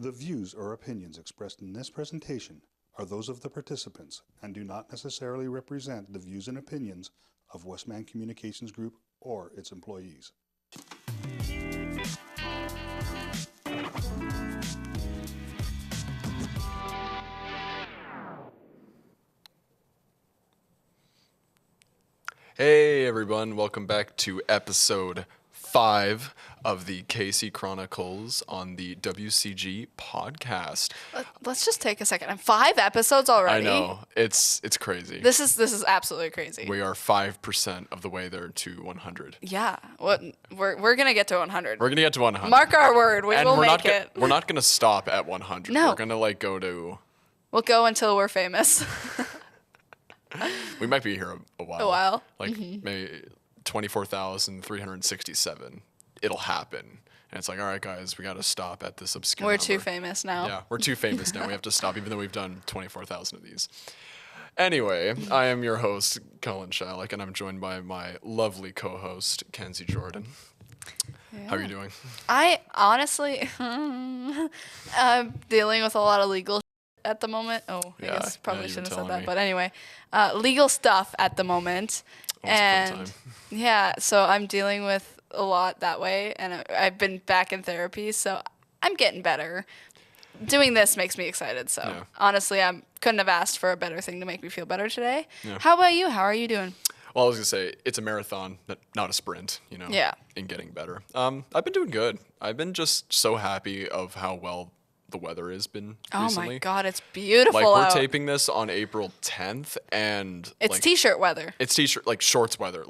The views or opinions expressed in this presentation are those of the participants and do not necessarily represent the views and opinions of Westman Communications Group or its employees. Hey everyone, welcome back to episode 5 of the Chronicles on the WCG podcast. Let's just take a second. 5 episodes already? I know, it's crazy. This is absolutely crazy. We are 5% of the way there to 100. Yeah, we're gonna get to 100. We're gonna get to 100. Mark our word, we will make it. We're not gonna stop at 100. No. We're gonna go to... We'll go until we're famous. We might be here a while. A while. Maybe 24,367. It'll happen. And it's like, all right, guys, we got to stop at this obscure We're number. too famous now. Yeah, we're too famous now. We have to stop, even though we've done 24,000 of these. Anyway, I am your host, Colin Shalek, and I'm joined by my lovely co-host, Kenzie Jordan. Yeah. How are you doing? I honestly, I'm dealing with a lot of legal at the moment. I guess probably shouldn't have said that, but anyway, legal stuff at the moment. And yeah, so I'm dealing with a lot that way, and I've been back in therapy, so I'm getting better. Doing this makes me excited, so honestly, I couldn't have asked for a better thing to make me feel better today. Yeah. How about you? How are you doing? Well, I was going to say, it's a marathon, not a sprint, in getting better. I've been doing good. I've been just so happy of how well the weather has been recently. Oh my God, it's beautiful out. We're out. taping this on April 10th, and it's t-shirt weather. It's t-shirt, shorts weather.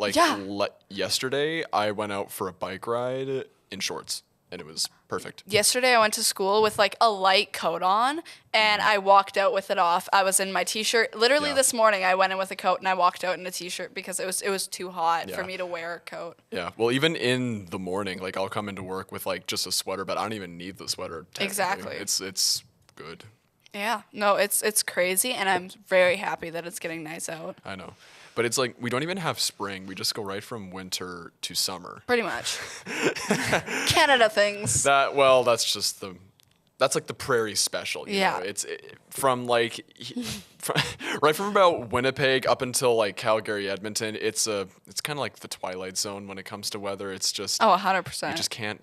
Yesterday, I went out for a bike ride in shorts, and it was perfect. Yesterday, I went to school with a light coat on, and I walked out with it off. I was in my t-shirt. Literally this morning, I went in with a coat, and I walked out in a t-shirt because it was too hot for me to wear a coat. Yeah, well, even in the morning, I'll come into work with just a sweater, but I don't even need the sweater. Exactly. It's good. Yeah, no, it's crazy, and I'm very happy that it's getting nice out. I know. But it's we don't even have spring. We just go right from winter to summer. Pretty much. Canada things. That's just that's the prairie special. You know? It's from right from about Winnipeg up until Calgary, Edmonton. It's kind of like the twilight zone when it comes to weather. It's just 100%. You just can't.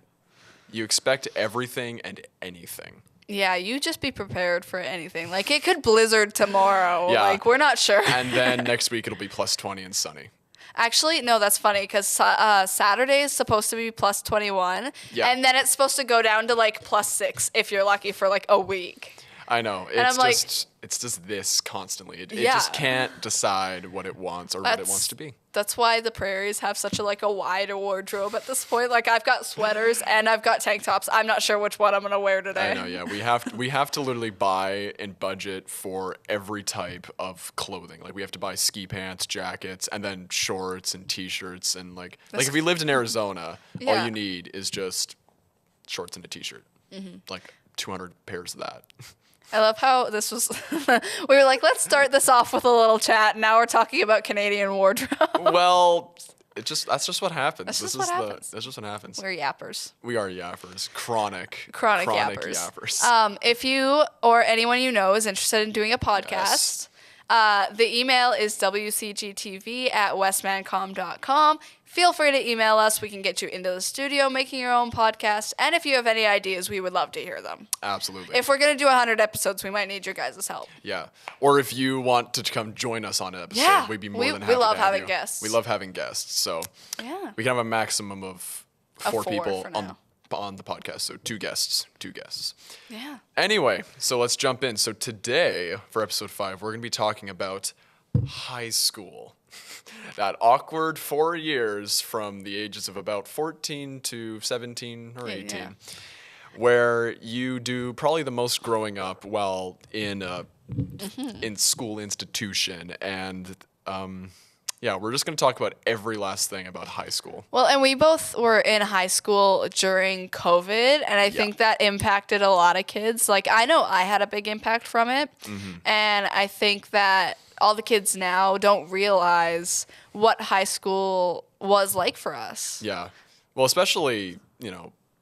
You expect everything and anything. Yeah, you just be prepared for anything. It could blizzard tomorrow. Yeah. We're not sure. And then next week it'll be plus 20 and sunny. Actually, no, that's funny because Saturday is supposed to be plus 21. Yeah. And then it's supposed to go down to plus 6 if you're lucky for a week. I know. It's just this constantly. It just can't decide what it wants or what it wants to be. That's why the prairies have such a wide wardrobe at this point. I've got sweaters and I've got tank tops. I'm not sure which one I'm gonna wear today. I know. Yeah, we have to literally buy and budget for every type of clothing. We have to buy ski pants, jackets, and then shorts and t-shirts and if you lived in Arizona, all you need is just shorts and a t-shirt. 200 pairs of that. I love how this was, we were let's start this off with a little chat. Now we're talking about Canadian wardrobe. Well, that's just what happens. That's just what happens. We're yappers. We are yappers. Chronic yappers. If you or anyone you know is interested in doing a podcast, the email is wcgtv@westmancom.com. Feel free to email us. We can get you into the studio making your own podcast. And if you have any ideas, we would love to hear them. Absolutely. If we're going to do 100 episodes, we might need your guys' help. Yeah. Or if you want to come join us on an episode, we'd be more than happy to have you. We love having guests. We love having guests. So we can have a maximum of 4 people on the podcast. So 2 guests. Yeah. Anyway, so let's jump in. So today, for episode 5, we're going to be talking about high school. That awkward 4 years from the ages of about 14 to 17 or 18, where you do probably the most growing up while in in school institution. And we're just going to talk about every last thing about high school. Well, and we both were in high school during COVID, and I think that impacted a lot of kids. I know I had a big impact from it, and I think that all the kids now don't realize what high school was like for us. Yeah. Well, especially,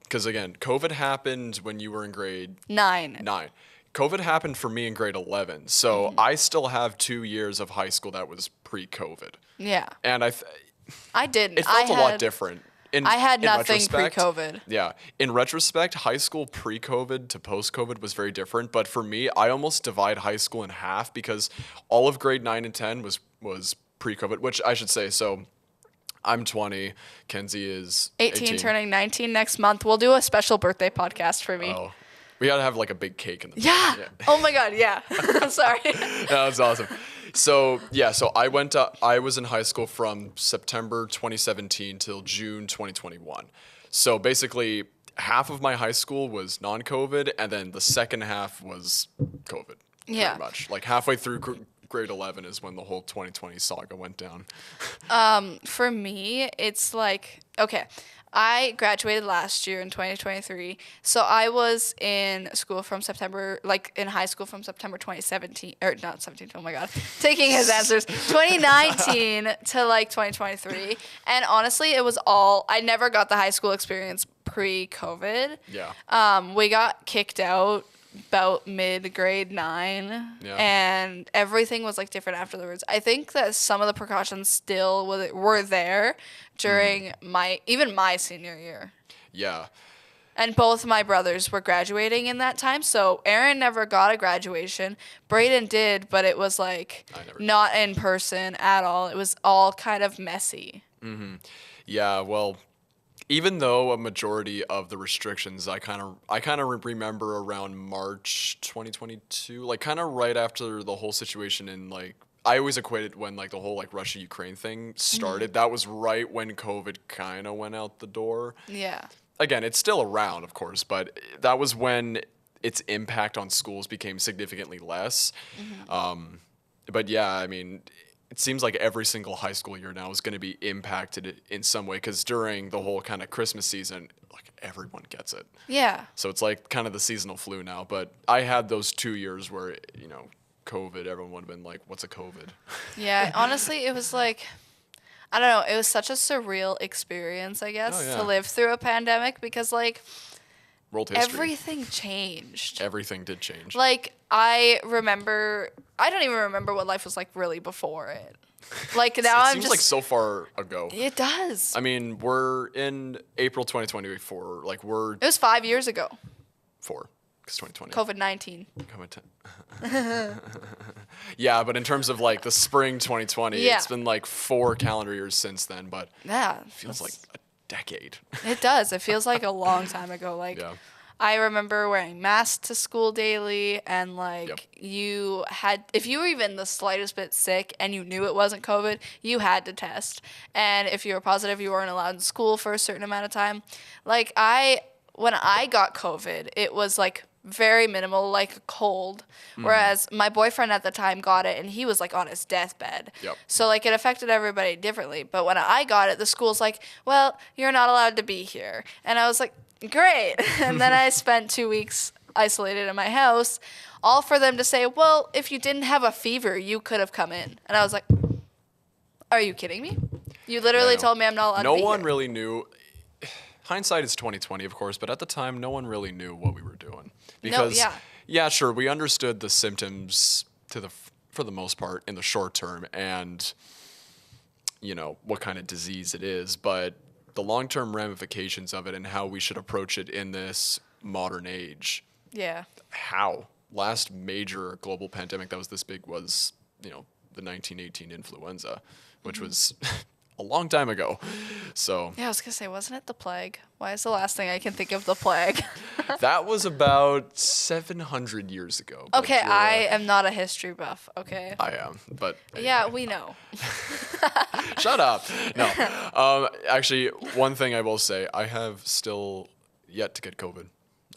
because again, COVID happened when you were in grade 9. 9. COVID happened for me in grade 11. So I still have 2 years of high school that was pre-COVID. Yeah. And I didn't. it felt a lot different. I had in nothing retrospect, pre-COVID. Yeah. In retrospect, high school pre-COVID to post-COVID was very different. But for me, I almost divide high school in half because all of grade 9 and 10 was pre-COVID, which I should say. So I'm 20. Kenzie is 18, turning 19 next month. We'll do a special birthday podcast for me. Oh, we gotta have like a big cake in the Yeah. Oh my God. Yeah. Sorry. That's awesome. So I was in high school from September 2017 till June 2021. So basically half of my high school was non-COVID and then the second half was COVID. Yeah. Pretty much. Like halfway through grade 11 is when the whole 2020 saga went down. For me, it's like, okay, I graduated last year in 2023. So I was in school from September, like in high school from September 2017, or not 17, oh my God, taking his answers, 2019 to like 2023. And honestly, I never got the high school experience pre-COVID. Yeah. We got kicked out about mid-grade 9, and everything was like different afterwards. I think that some of the precautions still were there during my senior year. Yeah. And both my brothers were graduating in that time, so Aaron never got a graduation. Braden did, but it was like not in person at all. It was all kind of messy. Mm-hmm. Yeah, well, even though a majority of the restrictions, I kind of remember around March 2022, like kind of right after the whole situation in like, I always equated when like the whole like Russia-Ukraine thing started. That was right when COVID kind of went out the door. Yeah. Again, it's still around, of course, but that was when its impact on schools became significantly less. But yeah, I mean, it seems like every single high school year now is going to be impacted in some way because during the whole kind of Christmas season, like everyone gets it. Yeah. So it's like kind of the seasonal flu now. But I had those 2 years where, COVID, everyone would have been like, what's a COVID? Yeah, honestly, it was like, I don't know, it was such a surreal experience, I guess, to live through a pandemic because like World history. Everything changed. Everything did change. Like, I don't even remember what life was like really before it. Like, now it seems like so far ago. It does. I mean, we're in April 2024. Like, It was 5 years ago. 4. Because 2020. COVID-19. Yeah, but in terms of like the spring 2020, Yeah. it's been like 4 calendar years since then, but Yeah. it feels like a decade. It does. It feels like a long time ago. Like, Yeah. I remember wearing masks to school daily, and like if you were even the slightest bit sick and you knew it wasn't COVID, you had to test. And if you were positive, you weren't allowed in school for a certain amount of time. Like when I got COVID, it was like very minimal, like a cold. Whereas my boyfriend at the time got it and he was like on his deathbed. Yep. So like it affected everybody differently. But when I got it, the school's like, well, you're not allowed to be here. And I was like, great. And then I spent 2 weeks isolated in my house, all for them to say, well, if you didn't have a fever, you could have come in. And I was like, are you kidding me? You literally told me I'm not allowed to be here. No one really knew. Hindsight is 2020, of course, but at the time, no one really knew what we were doing. Because, yeah, sure, we understood the symptoms for the most part in the short term and, what kind of disease it is, but the long-term ramifications of it and how we should approach it in this modern age. Yeah. How? Last major global pandemic that was this big was, the 1918 influenza, which was a long time ago. So yeah, I was gonna say, wasn't it the plague? Why is the last thing I can think of the plague? that was about 700 years ago. Okay, I am not a history buff. Okay. I am, but yeah, we know. Shut up. No. Actually, one thing I will say, I have still yet to get COVID.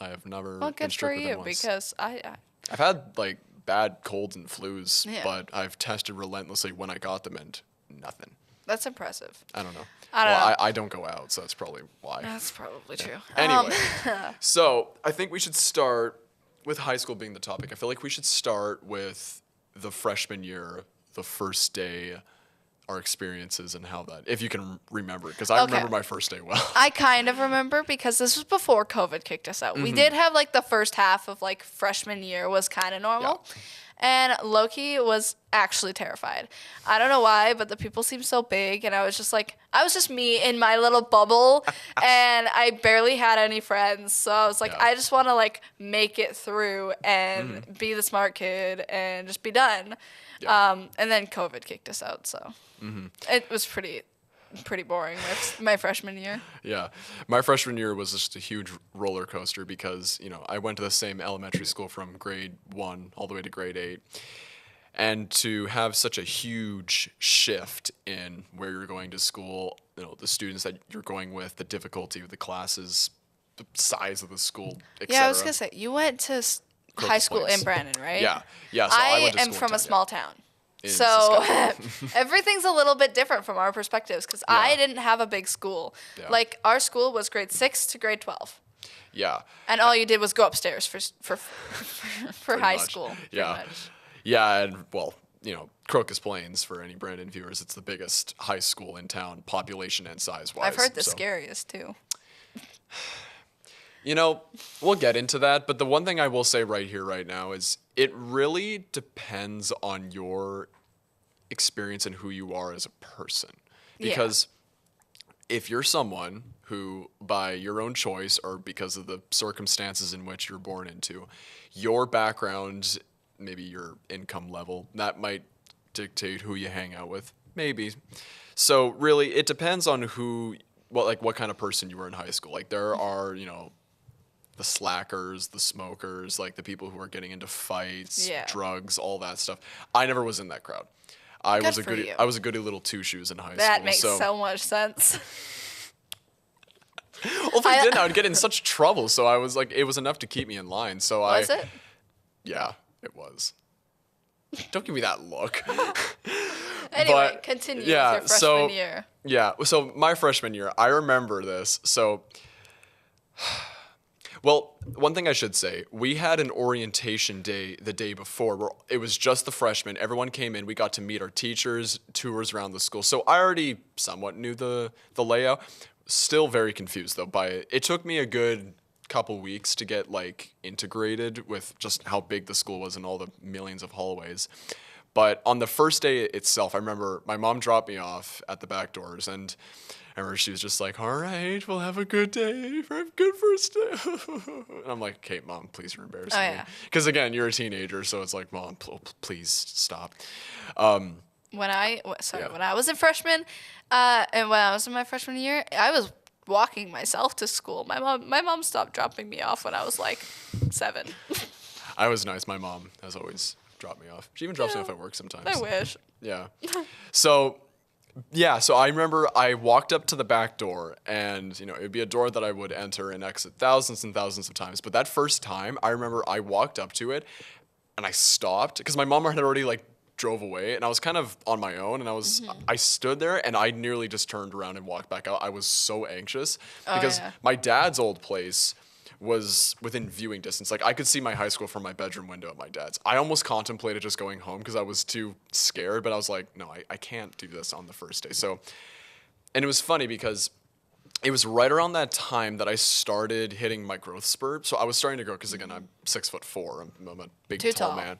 I have never. Well, been good for strict with it you once. because I've had like bad colds and flus, Yeah. but I've tested relentlessly when I got them and nothing. That's impressive. I don't know. I I don't go out, so that's probably why. That's probably true. Anyway, so I think we should start with high school being the topic. I feel like we should start with the freshman year, the first day our experiences and how that, if you can remember, because I remember my first day well. I kind of remember because this was before COVID kicked us out. We did have like the first half of like freshman year was kind of normal. Yeah. And Loki was actually terrified. I don't know why, but the people seemed so big, and I was just me in my little bubble, and I barely had any friends. So I was like, I just want to like make it through and be the smart kid and just be done. Yeah. And then COVID kicked us out, so it was pretty boring my freshman year. Yeah. My freshman year was just a huge roller coaster because, I went to the same elementary school from grade 1 all the way to grade 8. And to have such a huge shift in where you're going to school, the students that you're going with, the difficulty of the classes, the size of the school, etc. Yeah, I was going to say, you went to high school in Brandon, right? Yeah. Yeah. So I went to am from a small town. In So everything's a little bit different from our perspectives because I didn't have a big school. Yeah. Like our school was grade 6 to grade 12. Yeah. And all you did was go upstairs for high much. School. Yeah. Yeah, and well, Crocus Plains, for any Brandon viewers, it's the biggest high school in town, population and size-wise. I've heard the scariest too. We'll get into that, but the one thing I will say right here, right now, is it really depends on your experience and who you are as a person. Because if you're someone who, by your own choice or because of the circumstances in which you're born into, your background, maybe your income level, that might dictate who you hang out with, maybe. So really, it depends on what kind of person you were in high school. Like there are, the slackers, the smokers, like the people who are getting into fights, drugs, all that stuff. I never was in that crowd. I was a goody little two shoes in high school. That makes so much sense. Well, if I didn't, I would get in such trouble. So I was like, it was enough to keep me in line. So was it? Yeah, it was. Don't give me that look. Anyway, continue with your freshman year. Yeah, so my freshman year, I remember this. So, well, one thing I should say, we had an orientation day the day before where it was just the freshmen. Everyone came in. We got to meet our teachers, tours around the school. So I already somewhat knew the layout. Still very confused, though, by it. It took me a good couple weeks to get, integrated with just how big the school was and all the millions of hallways. But on the first day itself, I remember my mom dropped me off at the back doors, and I remember she was just like, all right, we'll have a good day, have a good first day. And I'm like, okay, Mom, please, you're embarrassing me. Because, again, you're a teenager, so it's like, Mom, please stop. When I was a freshman, and when I was in my freshman year, I was walking myself to school. My mom stopped dropping me off when I was, 7. I was nice. My mom has always dropped me off. She even drops me off at work sometimes. I wish. Yeah. So I remember I walked up to the back door, and, it would be a door that I would enter and exit thousands and thousands of times. But that first time, I remember I walked up to it, and I stopped, because my mom had already, drove away, and I was kind of on my own, and I stood there, and I nearly just turned around and walked back out. I was so anxious, because my dad's old place was within viewing distance. I could see my high school from my bedroom window at my dad's. I almost contemplated just going home because I was too scared, but I was like, no, I can't do this on the first day. So, and it was funny because it was right around that time that I started hitting my growth spurt. So I was starting to grow because, again, I'm 6'4". I'm a big, tall man.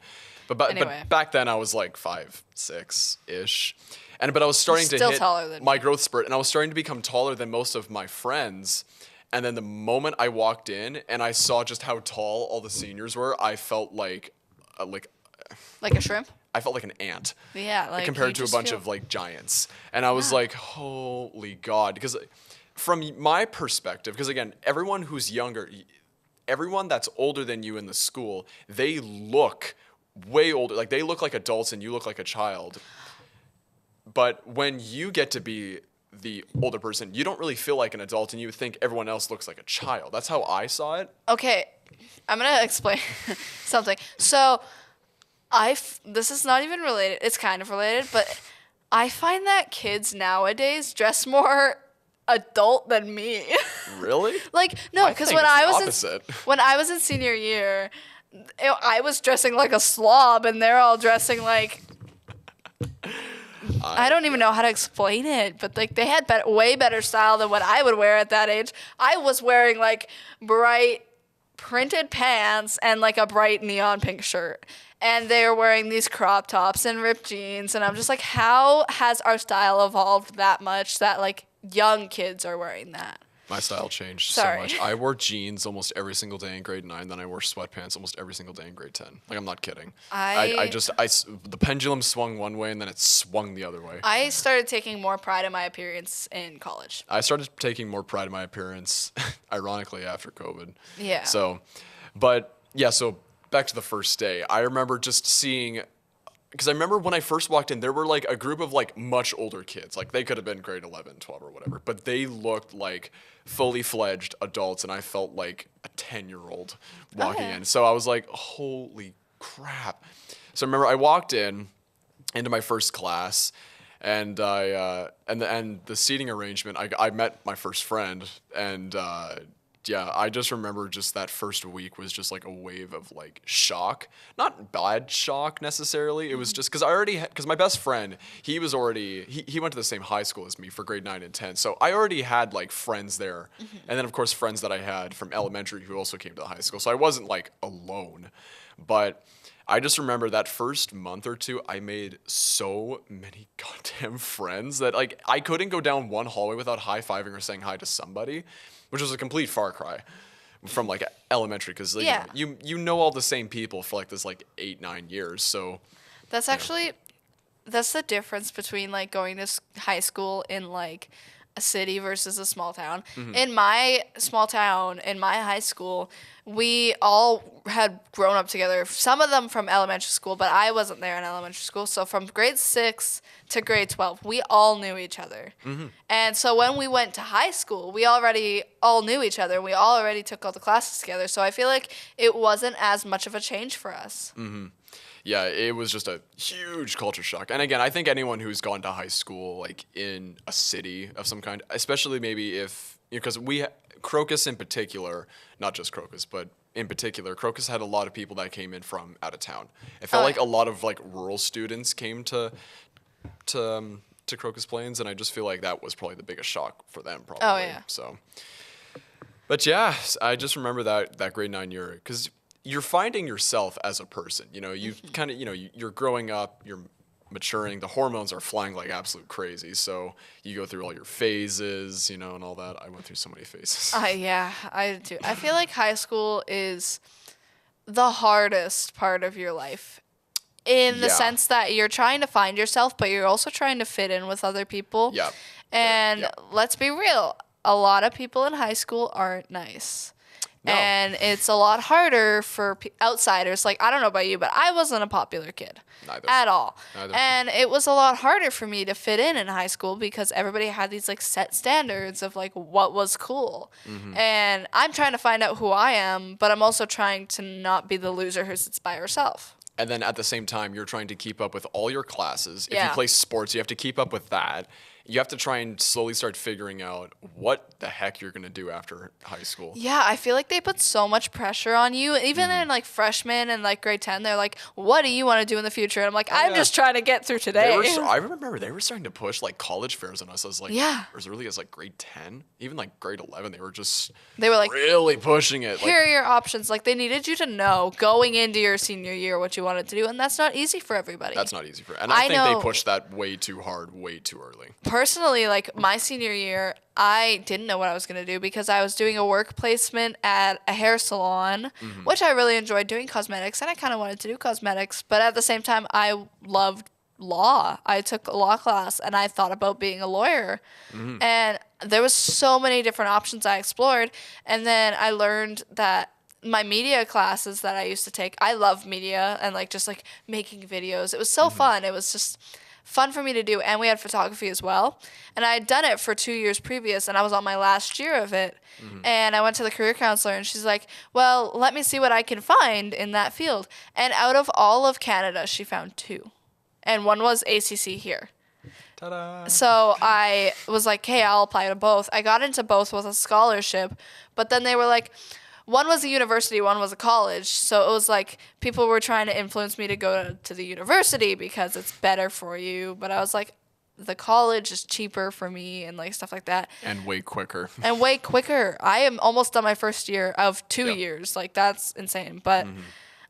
But back then I was 5'6"-ish. But I was starting to hit my growth spurt, and I was starting to become taller than most of my friends. And then the moment I walked in and I saw just how tall all the seniors were, I felt like a shrimp? I felt like an ant. Yeah, compared to a bunch of giants. And I was like, holy God. Because from my perspective, because again, everyone who's younger, everyone that's older than you in the school, they look way older. They look like adults and you look like a child. But when you get to be the older person, you don't really feel like an adult, and you think everyone else looks like a child. That's how I saw it. Okay, I'm gonna explain something. So, this is not even related. It's kind of related, but I find that kids nowadays dress more adult than me. Really? No, because when I was in senior year, I was dressing like a slob, and they're all dressing like I don't even know how to explain it, but like they had way better style than what I would wear at that age. I was wearing like bright printed pants and like a bright neon pink shirt. And they were wearing these crop tops and ripped jeans. And I'm just like, how has our style evolved that much that like young kids are wearing that? My style changed Sorry. so much. I wore jeans almost every single day in grade 9, then I wore sweatpants almost every single day in grade 10. Like, I'm not kidding. The pendulum swung one way and then it swung the other way. I started taking more pride in my appearance in college. I started taking more pride in my appearance, ironically, after COVID. Yeah. So back to the first day. I remember just seeing, because I remember when I first walked in, there were like a group of like much older kids. Like they could have been grade 11, 12 or whatever, but they looked like fully fledged adults and I felt like a 10-year-old walking in. So I was like, holy crap. So I remember I walked into my first class and the seating arrangement, I met my first friend and I just remember just that first week was just like a wave of like shock. Not bad shock necessarily. It was just because my best friend, he went to the same high school as me for grade 9 and 10. So I already had like friends there. And then of course friends that I had from elementary who also came to the high school. So I wasn't like alone. But I just remember that first month or two, I made so many goddamn friends that like I couldn't go down one hallway without high-fiving or saying hi to somebody, which was a complete far cry from like elementary because like, you know all the same people for like this like 8-9 years. So that's actually that's the difference between like going to high school in like a city versus a small town. In my small town, in my high school, we all had grown up together. Some of them from elementary school, but I wasn't there in elementary school. So from grade 6 to grade 12, we all knew each other. And so when we went to high school, we already all knew each other. We already took all the classes together. So I feel like it wasn't as much of a change for us. Yeah, it was just a huge culture shock. And again, I think anyone who's gone to high school, like in a city of some kind, especially maybe if, because Crocus in particular, not just Crocus, but in particular, Crocus had a lot of people that came in from out of town. It felt like a lot of like rural students came to Crocus Plains, and I just feel like that was probably the biggest shock for them, probably. Oh, yeah. So, but yeah, I just remember that grade 9 year, because you're finding yourself as a person. You know, you kind of, you're growing up, you're maturing, the hormones are flying like absolute crazy. So you go through all your phases, and all that. I went through so many phases. Yeah, I did too. I feel like high school is the hardest part of your life in the sense that you're trying to find yourself, but you're also trying to fit in with other people. Yeah. And let's be real, a lot of people in high school aren't nice. No. And it's a lot harder for outsiders. Like, I don't know about you, but I wasn't a popular kid. Neither. At all. Neither. And it was a lot harder for me to fit in high school because everybody had these like set standards of like what was cool. And I'm trying to find out who I am, but I'm also trying to not be the loser who sits by herself. And then at the same time, you're trying to keep up with all your classes. If you play sports, you have to keep up with that. You have to try and slowly start figuring out what the heck you're going to do after high school. Yeah, I feel like they put so much pressure on you. Even in like freshman and like grade 10, they're like, what do you want to do in the future? And I'm like, I'm just trying to get through today. I remember they were starting to push like college fairs on us. I was like, as early as like grade 10, even like grade 11, they were like really pushing it. Here are your options. Like they needed you to know going into your senior year what you wanted to do. And that's not easy for everybody. That's not easy and I think they pushed that way too hard, way too early. Personally, like my senior year, I didn't know what I was going to do because I was doing a work placement at a hair salon, which I really enjoyed doing cosmetics, and I kind of wanted to do cosmetics. But at the same time, I loved law. I took a law class, and I thought about being a lawyer. And there was so many different options I explored. And then I learned that my media classes that I used to take, I love media and like just like making videos. It was so fun. It was just fun for me to do, and we had photography as well. And I had done it for 2 years previous, and I was on my last year of it. And I went to the career counselor, and she's like, well, let me see what I can find in that field. And out of all of Canada, she found 2. And one was ACC here. Ta-da. So I was like, hey, I'll apply to both. I got into both with a scholarship, but then they were like, one was a university, one was a college. So it was like people were trying to influence me to go to the university because it's better for you. But I was like, the college is cheaper for me and like stuff like that. And way quicker. And way quicker. I am almost done my first year of 2 Yep. years. Like that's insane. But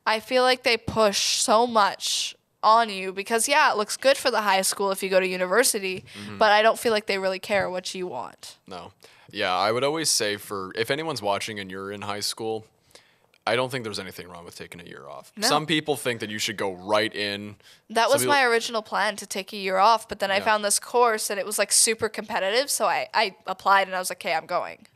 I feel like they push so much on you because it looks good for the high school if you go to university, but I don't feel like they really care what you want. No. Yeah, I would always say if anyone's watching and you're in high school, I don't think there's anything wrong with taking a year off. No. Some people think that you should go right in. That was my original plan, to take a year off, but then I found this course and it was like super competitive, so I applied and I was like, okay, I'm going.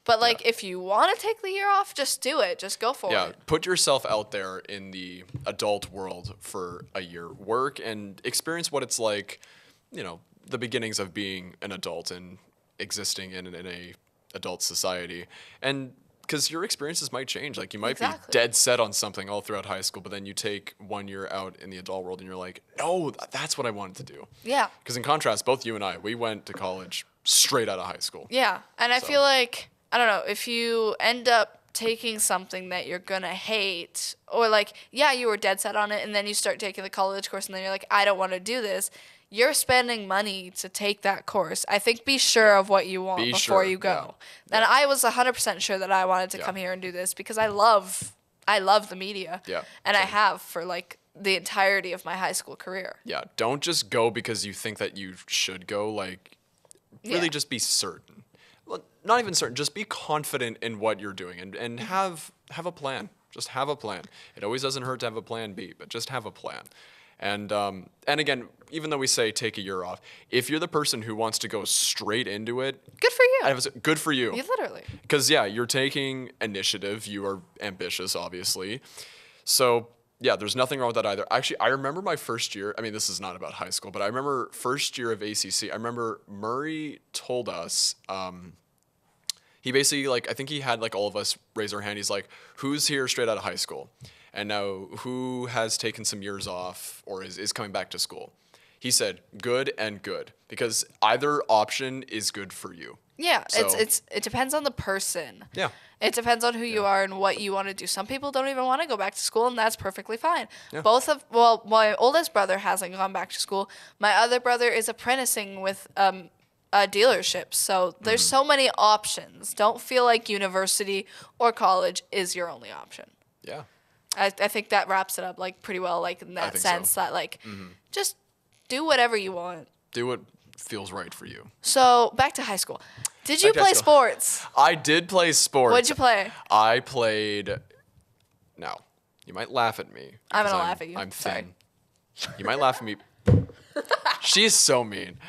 But like if you want to take the year off, just do it. Just go for it. Yeah, put yourself out there in the adult world for a year. Work and experience what it's like, the beginnings of being an adult and existing in a adult society. And because your experiences might change. Like you might be dead set on something all throughout high school, but then you take 1 year out in the adult world and you're like, no, that's what I wanted to do. Yeah. Because in contrast, both you and we went to college straight out of high school. Yeah. And I feel like, I don't know, if you end up taking something that you're going to hate, or like, you were dead set on it, and then you start taking the college course and then you're like, I don't want to do this. You're spending money to take that course. I think be sure of what you want before you go. Yeah. And I was 100% sure that I wanted to come here and do this because I love the media. Yeah. And I have for like the entirety of my high school career. Yeah. Don't just go because you think that you should go. Like, really just be certain. Well, not even certain. Just be confident in what you're doing and have a plan. Just have a plan. It always doesn't hurt to have a plan B, but just have a plan. And again, even though we say take a year off, if you're the person who wants to go straight into it, good for you. Good for you. You literally. Because you're taking initiative. You are ambitious, obviously. So there's nothing wrong with that either. Actually, I remember my first year. I mean, this is not about high school, but I remember first year of ACC. I remember Murray told us. He basically I think he had all of us raise our hand. He's like, "Who's here straight out of high school?" And now, who has taken some years off or is coming back to school? He said, good and good, because either option is good for you. Yeah, so, it depends on the person. Yeah. It depends on who you are and what you want to do. Some people don't even want to go back to school, and that's perfectly fine. Yeah. My oldest brother hasn't gone back to school. My other brother is apprenticing with a dealership. So there's so many options. Don't feel like university or college is your only option. Yeah. I think that wraps it up pretty well, in that sense that just do whatever you want. Do what feels right for you. So back to high school. Did you play sports? I did play sports. What'd you play? I played. Now, you might laugh at me. I'm gonna laugh at you. I'm thin. Sorry. You might laugh at me. She is so mean.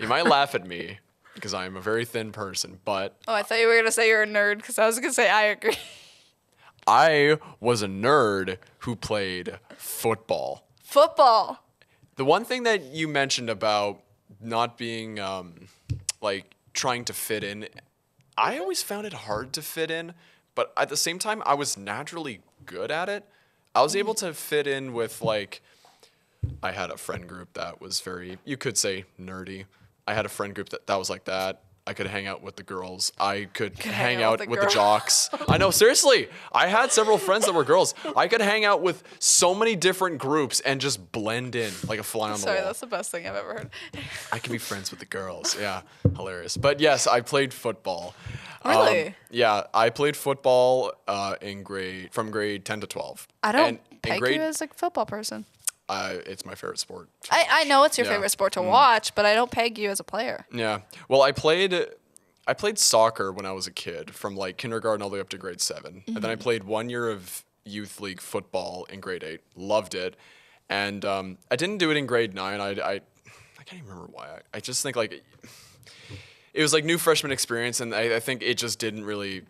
You might laugh at me because I am a very thin person, but. Oh, I thought you were gonna say you're a nerd because I was gonna say I agree. I was a nerd who played football. Football. The one thing that you mentioned about not being trying to fit in, I always found it hard to fit in, but at the same time, I was naturally good at it. I was able to fit in with I had a friend group that was very, you could say, nerdy. I had a friend group that was like that. I could hang out with the girls. I could hang out with the jocks. I know, seriously. I had several friends that were girls. I could hang out with so many different groups and just blend in like a fly on the wall. Sorry, that's the best thing I've ever heard. I can be friends with the girls. Yeah, hilarious. But yes, I played football. Really? I played football from grade 10 to 12. I don't peg you as a football person. It's my favorite sport. I know it's your favorite sport to watch, but I don't peg you as a player. Yeah. Well, I played soccer when I was a kid, from kindergarten all the way up to grade 7. And then I played 1 year of youth league football in grade 8. Loved it. And I didn't do it in grade 9. I can't even remember why. I just think it was new freshman experience, and I think it just didn't really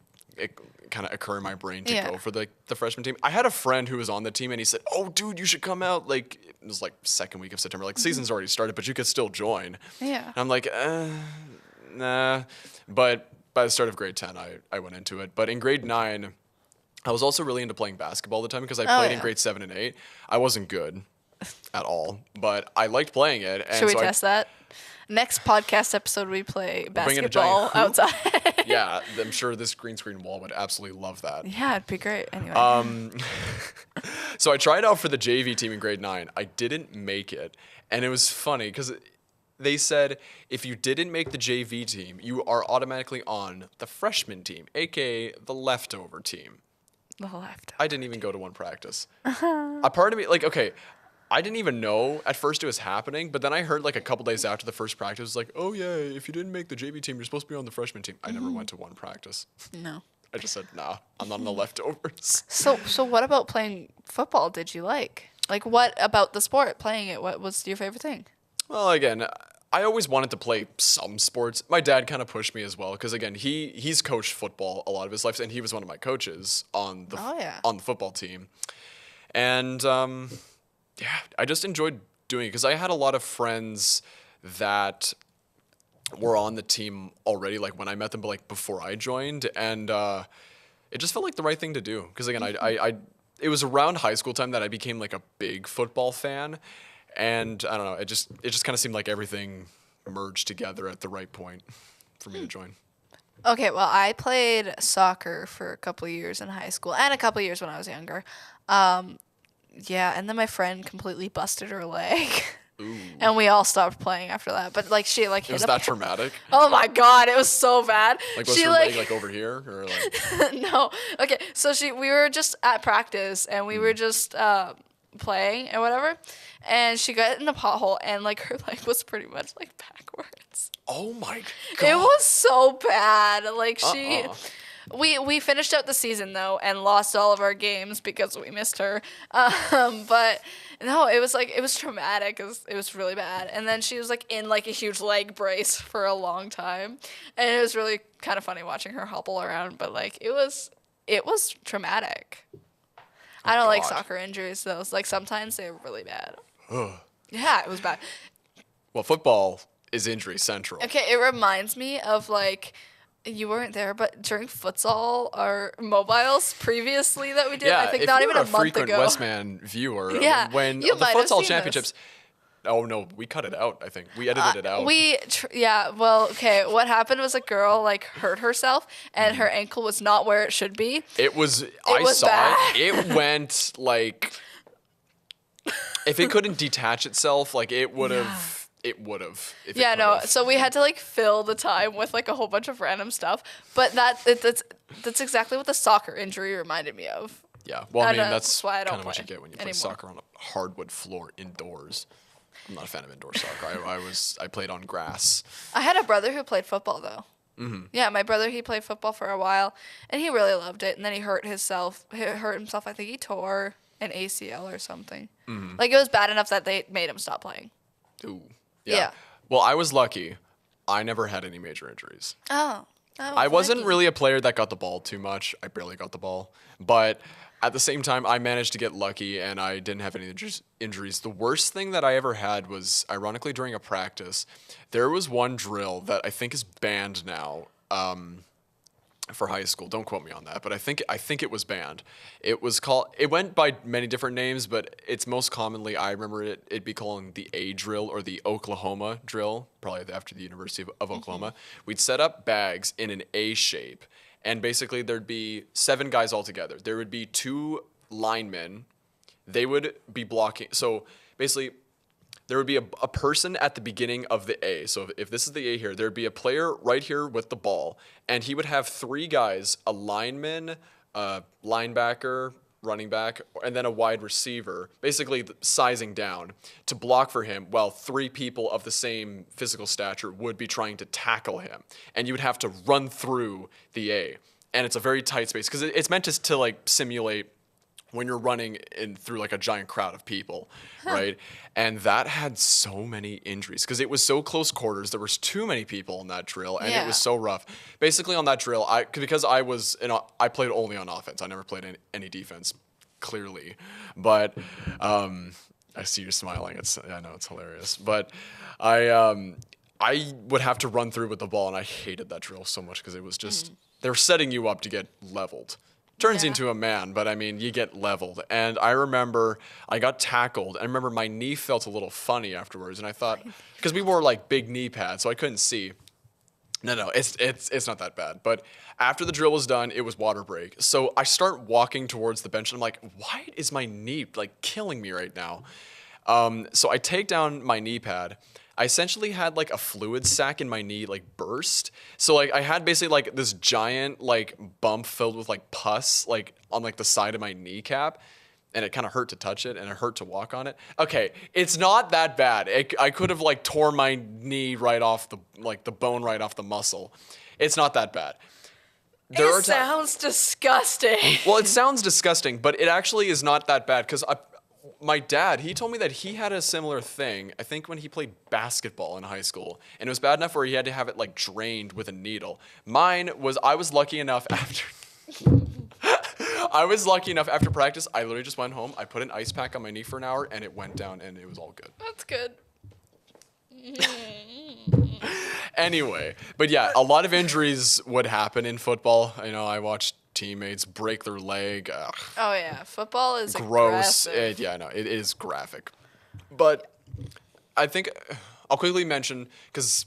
kind of occur in my brain to go for the freshman team. I had a friend who was on the team, and he said, "Oh, dude, you should come out." It was second week of September. Season's already started, but you could still join. Yeah. And I'm like, nah. But by the start of grade 10, I went into it. But in grade 9, I was also really into playing basketball all the time because I played in grade 7 and 8. I wasn't good at all, but I liked playing it. And should we test that? Next podcast episode, we play basketball outside. Yeah, I'm sure this green screen wall would absolutely love that. Yeah, it'd be great. Anyway. So I tried out for the JV team in grade 9. I didn't make it. And it was funny because they said if you didn't make the JV team, you are automatically on the freshman team, aka the leftover team. The leftover. I didn't even go to one practice. A part of me, like, okay, I didn't even know at first it was happening, but then I heard like a couple days after the first practice, it was like, oh yeah, if you didn't make the JV team, you're supposed to be on the freshman team. I never went to one practice. No. I just said, nah, I'm not on the leftovers. So what about playing football did you like? Like, what about the sport, playing it? What was your favorite thing? Well, again, I always wanted to play some sports. My dad kind of pushed me as well because, again, he's coached football a lot of his life, and he was one of my coaches on the on the football team. And yeah, I just enjoyed doing it because I had a lot of friends that were on the team already, like when I met them, but like before I joined, and it just felt like the right thing to do because, again, it was around high school time that I became like a big football fan. And I don't know, it just kind of seemed like everything merged together at the right point for me to join. Okay, well, I played soccer for a couple of years in high school and a couple of years when I was younger. Yeah, and then my friend completely busted her leg. Ooh. And we all stopped playing after that. But like she like hit was that traumatic? Oh my god, it was so bad. Like was she her leg like over here or like No. Okay, so we were just at practice and we were just playing and whatever, and she got in a pothole and like her leg was pretty much like backwards. Oh my god. It was so bad. Like we finished out the season though and lost all of our games because we missed her. But no, it was traumatic. It was really bad. And then she was like in like a huge leg brace for a long time, and it was really kind of funny watching her hobble around. But like it was traumatic. I don't like soccer injuries though. Like sometimes they're really bad. Yeah, it was bad. Well, football is injury central. Okay, it reminds me of like you weren't there, but during futsal or mobiles previously that we did, Yeah, I think if not you even were a month frequent ago. Westman viewer, Yeah, when you the might have futsal seen championships. Oh no, we cut it out. I think we edited it out. Yeah, well, okay. What happened was a girl like hurt herself, and her ankle was not where it should be. It was. I was saw bad. it. It went like. If it couldn't detach itself, like it would have. It would have. Yeah, no. So we had to like fill the time with like a whole bunch of random stuff. But that's exactly what the soccer injury reminded me of. Yeah. Well, I mean, that's why I don't kind of what play you get when you play anymore. soccer on a hardwood floor indoors. I'm not a fan of indoor soccer. I played on grass. I had a brother who played football though. Mm-hmm. Yeah, my brother, he played football for a while, and he really loved it. And then he hurt himself. I think he tore an ACL or something. Mm-hmm. Like it was bad enough that they made him stop playing. Ooh. Yeah. Yeah. Well, I was lucky. I never had any major injuries. Oh. I wasn't really a player that got the ball too much. I barely got the ball. But at the same time, I managed to get lucky, and I didn't have any injuries. The worst thing that I ever had was, ironically, during a practice. There was one drill that I think is banned now for high school. Don't quote me on that, but I think it was banned. It went by many different names, but it's most commonly, I remember it'd be calling the A drill or the Oklahoma drill, probably after the University of Oklahoma. We'd set up bags in an A shape, and basically there'd be 7 guys all together. There would be 2 linemen. They would be blocking. So basically, there would be a person at the beginning of the A. So if this is the A here, there'd be a player right here with the ball, and he would have 3 guys, a lineman, a linebacker, running back, and then a wide receiver, basically sizing down to block for him, while 3 people of the same physical stature would be trying to tackle him. And you would have to run through the A. And it's a very tight space, because it's meant to like simulate when you're running through like a giant crowd of people, right? And that had so many injuries because it was so close quarters. There was too many people in that drill, and it was so rough. Basically, on that drill, because I played only on offense. I never played any defense, clearly. But I see you smiling. I know it's hilarious. But I would have to run through with the ball, and I hated that drill so much because it was just they were setting you up to get leveled. Turns into a man, but I mean, you get leveled. And I remember I got tackled. I remember my knee felt a little funny afterwards, and I thought, because we wore like big knee pads, so I couldn't see. No, it's not that bad. But after the drill was done, it was water break. So I start walking towards the bench, and I'm like, why is my knee like killing me right now? So I take down my knee pad. I essentially had like a fluid sac in my knee like burst. So like I had basically like this giant like bump filled with like pus like on like the side of my kneecap. And it kind of hurt to touch it, and it hurt to walk on it. Okay, it's not that bad. I could have like tore my knee right off the bone right off the muscle. It's not that bad. It sounds disgusting. Well, it sounds disgusting, but it actually is not that bad because my dad, he told me that he had a similar thing, I think when he played basketball in high school, and it was bad enough where he had to have it like drained with a needle. Mine was, I was lucky enough after practice, I literally just went home, I put an ice pack on my knee for an hour, and it went down, and it was all good. That's good. Anyway, but yeah, a lot of injuries would happen in football. You know, I watched teammates break their leg. Ugh. Oh yeah, football is Gross. aggressive. It is graphic. But I think I'll quickly mention, because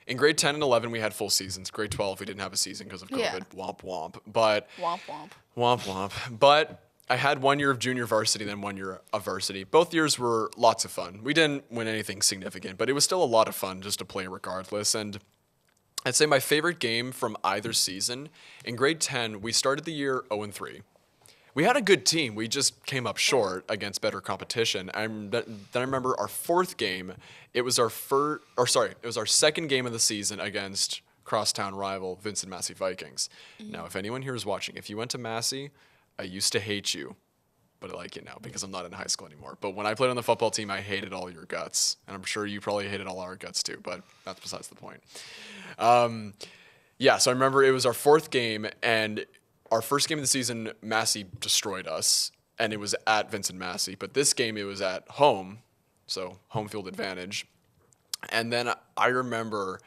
in grade 10 and 11 we had full seasons. Grade 12 we didn't have a season because of COVID. Yeah. Womp womp. But Womp womp. Womp womp. But I had 1 year of junior varsity, then 1 year of varsity. Both years were lots of fun. We didn't win anything significant, but it was still a lot of fun just to play regardless. And I'd say my favorite game from either season, in grade 10, we started the year 0-3. We had a good team. We just came up short against better competition. Then I remember our fourth game. It was our second game of the season against crosstown rival Vincent Massey Vikings. Now, if anyone here is watching, if you went to Massey, I used to hate you, but I like you now because I'm not in high school anymore. But when I played on the football team, I hated all your guts. And I'm sure you probably hated all our guts too, but that's besides the point. So I remember it was our fourth game, and our first game of the season, Massey destroyed us, and it was at Vincent Massey. But this game, it was at home, so home field advantage. And then I remember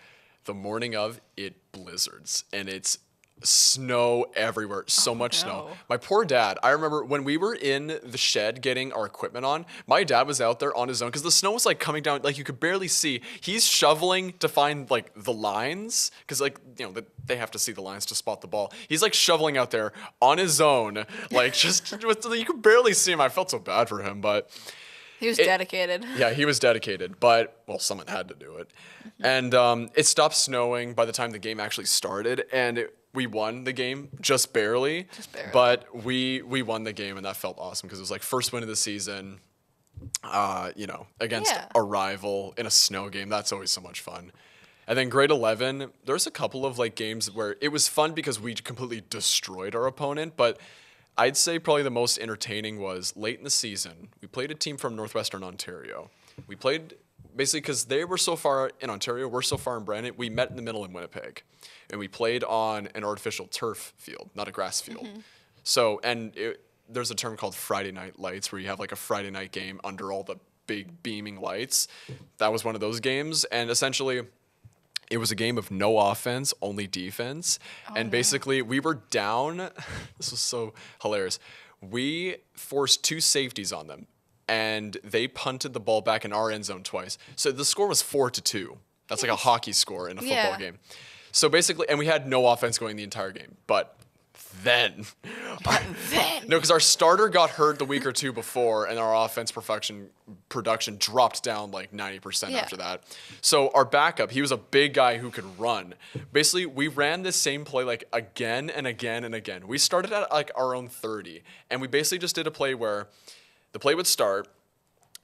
the morning of, it blizzards, and it's snow everywhere, so much snow. My poor dad, I remember when we were in the shed getting our equipment on, my dad was out there on his own because the snow was like coming down, like you could barely see. He's shoveling to find like the lines because like, you know, they have to see the lines to spot the ball. He's like shoveling out there on his own, like just you could barely see him. I felt so bad for him, but he was dedicated. Yeah, he was dedicated, but, well, someone had to do it. And it stopped snowing by the time the game actually started, and we won the game, just barely. But we won the game, and that felt awesome because it was like first win of the season, against a rival in a snow game. That's always so much fun. And then grade 11, there's a couple of like games where it was fun because we completely destroyed our opponent, but I'd say probably the most entertaining was late in the season. We played a team from Northwestern Ontario. We played basically because they were so far in Ontario, we're so far in Brandon. We met in the middle in Winnipeg, and we played on an artificial turf field, not a grass field. Mm-hmm. So, there's a term called Friday night lights where you have like a Friday night game under all the big beaming lights. That was one of those games, and essentially it was a game of no offense, only defense. And basically we were down. This was so hilarious. We forced 2 safeties on them, and they punted the ball back in our end zone twice. So the score was 4-2. That's like a hockey score in a football game. So basically, and we had no offense going the entire game. But then. No, because our starter got hurt the week or two before, and our offense production dropped down like 90% after that. So our backup, he was a big guy who could run. Basically, we ran this same play like again and again and again. We started at like our own 30, and we basically just did a play where the play would start,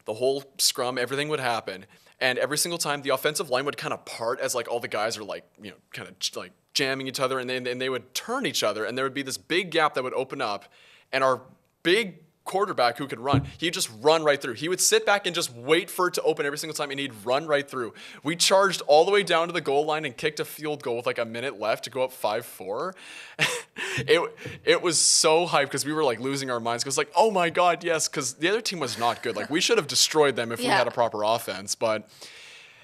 the whole scrum, everything would happen, and every single time the offensive line would kind of part as like all the guys are like, you know, kind of like jamming each other, and they would turn each other, and there would be this big gap that would open up, and our big quarterback who could run, he'd just run right through. He would sit back and just wait for it to open every single time, and he'd run right through. We charged all the way down to the goal line and kicked a field goal with like a minute left to go up 5-4. It was so hyped because we were like losing our minds because like, oh my God, yes, because the other team was not good. Like we should have destroyed them if we had a proper offense, but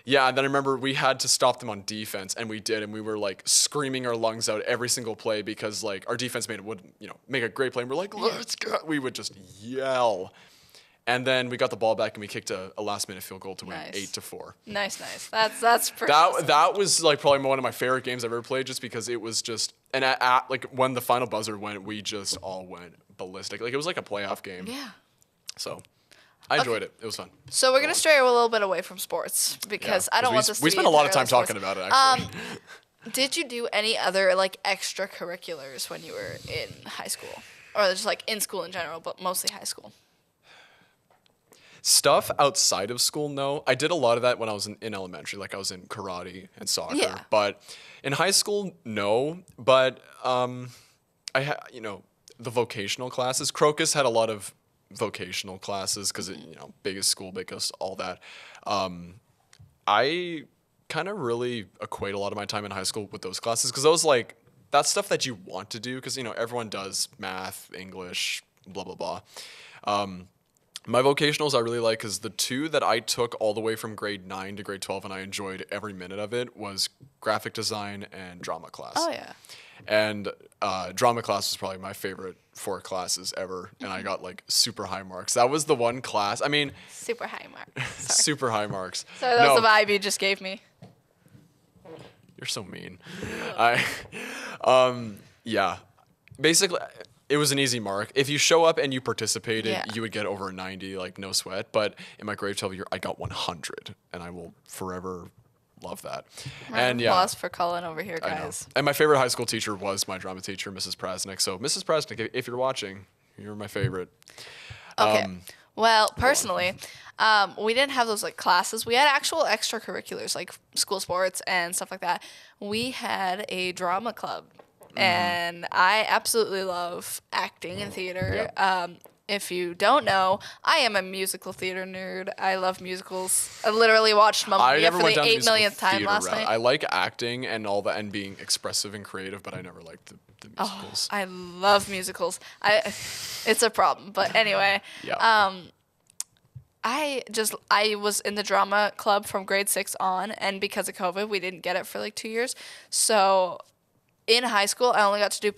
yeah, and then I remember we had to stop them on defense, and we did, and we were like screaming our lungs out every single play because like our defense would make a great play, and we're like, let's go. We would just yell. And then we got the ball back, and we kicked a last-minute field goal to win 8-4. Nice. That's pretty that was like probably one of my favorite games I've ever played, just because it was just, and like when the final buzzer went, we just all went ballistic. Like it was like a playoff game. Yeah. So. I enjoyed it. It was fun. So we're gonna stray a little bit away from sports because I don't want this to be we spent a lot of time entirely talking sports. about it, actually. Did you do any other like extracurriculars when you were in high school, or just like in school in general, but mostly high school? Stuff outside of school, no. I did a lot of that when I was in elementary, like I was in karate and soccer. Yeah. But in high school, no. But I had, the vocational classes. Crocus had a lot of vocational classes because biggest school, biggest all that. I kind of really equate a lot of my time in high school with those classes because those that's stuff that you want to do because everyone does math, English, blah blah blah. My vocationals I really like because the two that I took all the way from grade 9 to grade 12 and I enjoyed every minute of it was graphic design and drama class. Oh yeah. And drama class was probably my favorite 4 classes ever, and I got super high marks. That was the one class. I mean, super high marks. super high marks. So that was the vibe you just gave me. You're so mean. Yeah. Basically, it was an easy mark. If you show up and you participated, you would get over a 90, no sweat. But in my grade 12 year, I got 100, and I will forever love that. And applause for Colin over here, guys. I know. And my favorite high school teacher was my drama teacher, Mrs. Prasnick. So, Mrs. Prasnick, if you're watching, you're my favorite. Okay. Well, personally, we didn't have those classes. We had actual extracurriculars like school sports and stuff like that. We had a drama club, and I absolutely love acting and theater. If you don't know, I am a musical theater nerd. I love musicals. I literally watched Mamma Mia for the 8 millionth time last night. I like acting and all that and being expressive and creative, but I never liked the musicals. I love musicals. It's a problem, but anyway. I was in the drama club from grade 6 on, and because of COVID, we didn't get it for 2 years. So in high school, I only got to do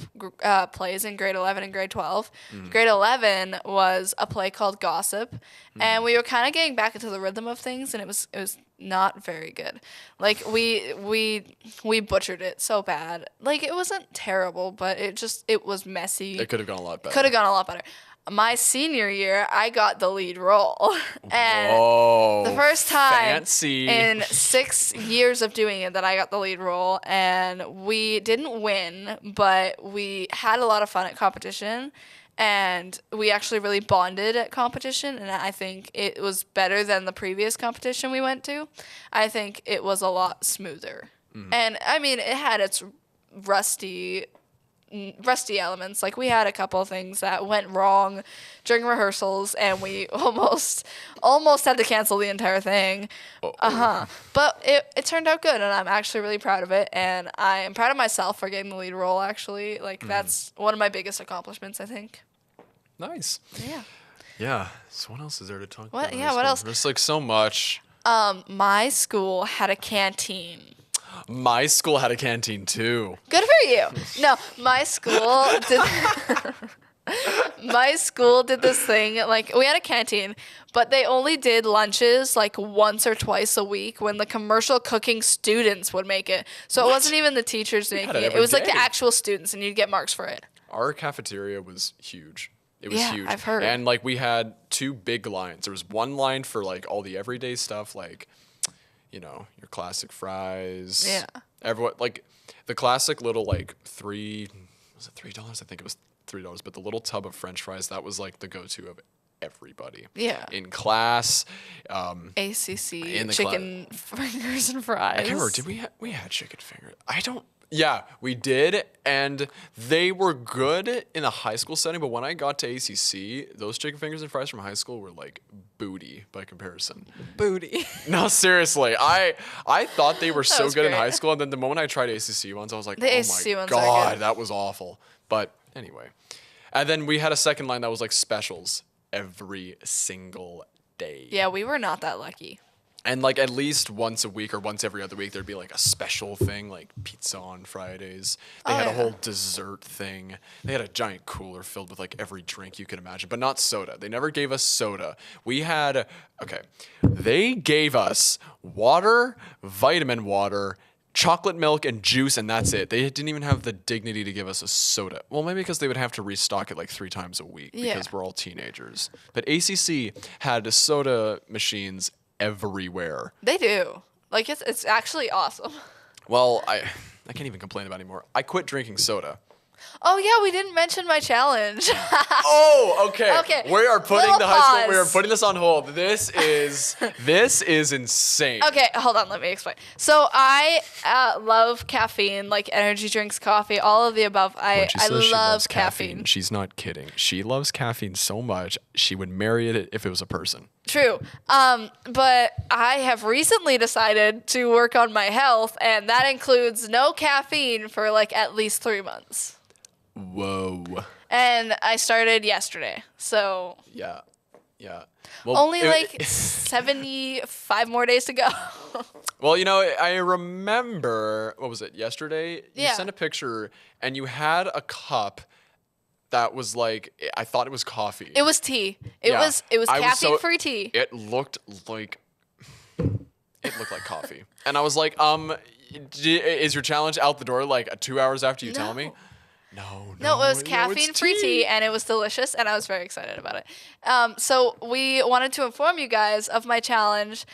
plays in grade 11 and grade 12. Grade 11 was a play called Gossip, and we were kind of getting back into the rhythm of things, and it was not very good. We butchered it so bad. It wasn't terrible, but it was messy. It could have gone a lot better. Could have gone a lot better. My senior year, I got the lead role. And the first time in 6 years of doing it that I got the lead role. And we didn't win, but we had a lot of fun at competition. And we actually really bonded at competition. And I think it was better than the previous competition we went to. I think it was a lot smoother. And, I mean, it had its rusty elements. We had a couple of things that went wrong during rehearsals, and we almost had to cancel the entire thing. But it turned out good, and I'm actually really proud of it, and I am proud of myself for getting the lead role, actually. That's one of my biggest accomplishments, I think. Nice. Yeah. So what else is there to talk about? What else? There's so much. My school had a canteen. My school had a canteen too. Good for you. No, my school did this thing. We had a canteen, but they only did lunches once or twice a week when the commercial cooking students would make it. So it wasn't even the teachers making it. It was the actual students, and you'd get marks for it. Our cafeteria was huge. It was huge. I've heard. And we had 2 big lines. There was one line for all the everyday stuff your classic fries. Yeah. Everyone the classic little was it $3? I think it was $3. But the little tub of French fries, that was the go-to of everybody. Yeah. In class. ACC in the chicken fingers and fries. I can't remember. Did we had chicken fingers? I don't. Yeah, we did, and they were good in a high school setting, but when I got to ACC, those chicken fingers and fries from high school were booty by comparison. Booty. No, seriously. I thought they were so good in great. high school, and then the moment I tried ACC ones, I was like, The oh ACC my ones are God, good. that was awful. But anyway. And then we had a second line that was specials every single day. Yeah, we were not that lucky. And at least once a week or once every other week, there'd be a special thing, pizza on Fridays. They had a whole dessert thing. They had a giant cooler filled with every drink you could imagine, but not soda. They never gave us soda. They gave us water, vitamin water, chocolate milk and juice, and that's it. They didn't even have the dignity to give us a soda. Well, maybe because they would have to restock it like 3 times a week because we're all teenagers. But ACC had soda machines everywhere. They do. Like, it's actually awesome. Well, I can't even complain about it anymore. I quit drinking soda. Oh yeah, we didn't mention my challenge. Oh, okay. Okay. We are putting Little the high school. We are pause. putting this on hold. This is insane. Okay, hold on. Let me explain. So I love caffeine, like energy drinks, coffee, all of the above. I She says she love loves caffeine. She's not kidding. She loves caffeine so much she would marry it if it was a person. True. But I have recently decided to work on my health, and that includes no caffeine for like at least 3 months. Whoa. And I started yesterday. So Yeah. Well, only like 75 more days to go. Well, I remember, what was it, yesterday? You Yeah. sent a picture and you had a cup that was like, I thought it was coffee. It was tea. It Yeah. was caffeine-free tea. It looked like coffee. And I was like, is your challenge out the door like 2 hours after you tell me? No, No, it was it's caffeine-free tea, and it was delicious, and I was very excited about it. So we wanted to inform you guys of my challenge,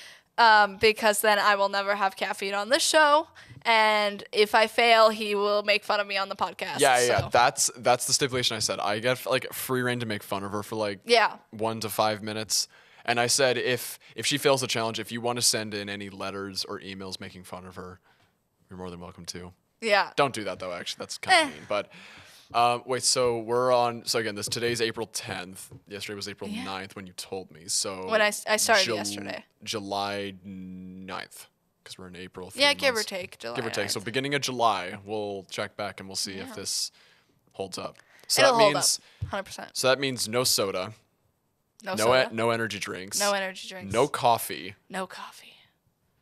because then I will never have caffeine on this show, and if I fail, he will make fun of me on the podcast. Yeah. So. That's the stipulation I said. I get like free reign to make fun of her for like 1 to 5 minutes. And I said, if she fails the challenge, if you want to send in any letters or emails making fun of her, you're more than welcome to. Yeah. Don't do that though. Actually, that's kind of mean. But wait, so we're on. So again, today's April 10th. Yesterday was April 9th when you told me. So When I started yesterday. July 9th, because we're in April. Yeah, 3 give or months. take. July Give or take. So 9th. beginning of July, we'll check back and we'll see if this holds up. So It'll that hold means up. 100%. so that means no soda, No soda. no energy drinks, No energy drinks. no coffee. No coffee.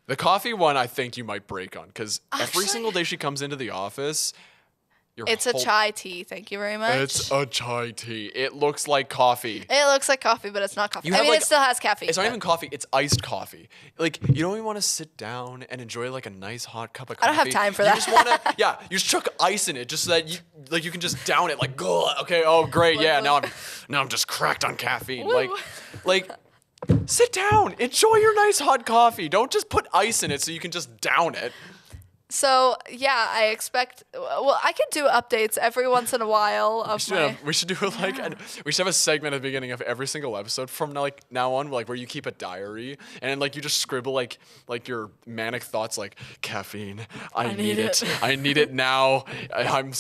The coffee one, I think you might break on because every Actually- single day she comes into the office, It's a chai tea. Thank you very much. It's a chai tea. It looks like coffee. It looks like coffee, but it's not coffee. You I have, mean, like- it still has caffeine. It's not but- even coffee. It's iced coffee. Like you don't even want to sit down and enjoy like a nice hot cup of coffee. I don't have time for you that. Just wanna, yeah, you just chuck ice in it just so that you can just down it like, okay, oh great, yeah, now I'm just cracked on caffeine. Like sit down, enjoy your nice hot coffee. Don't just put ice in it so you can just down it. So yeah, I expect. Well, I can do updates every once in a while of my. We should do we should have a segment at the beginning of every single episode from now on, like where you keep a diary and like you just scribble like your manic thoughts like caffeine. I need it. I need it now. I'm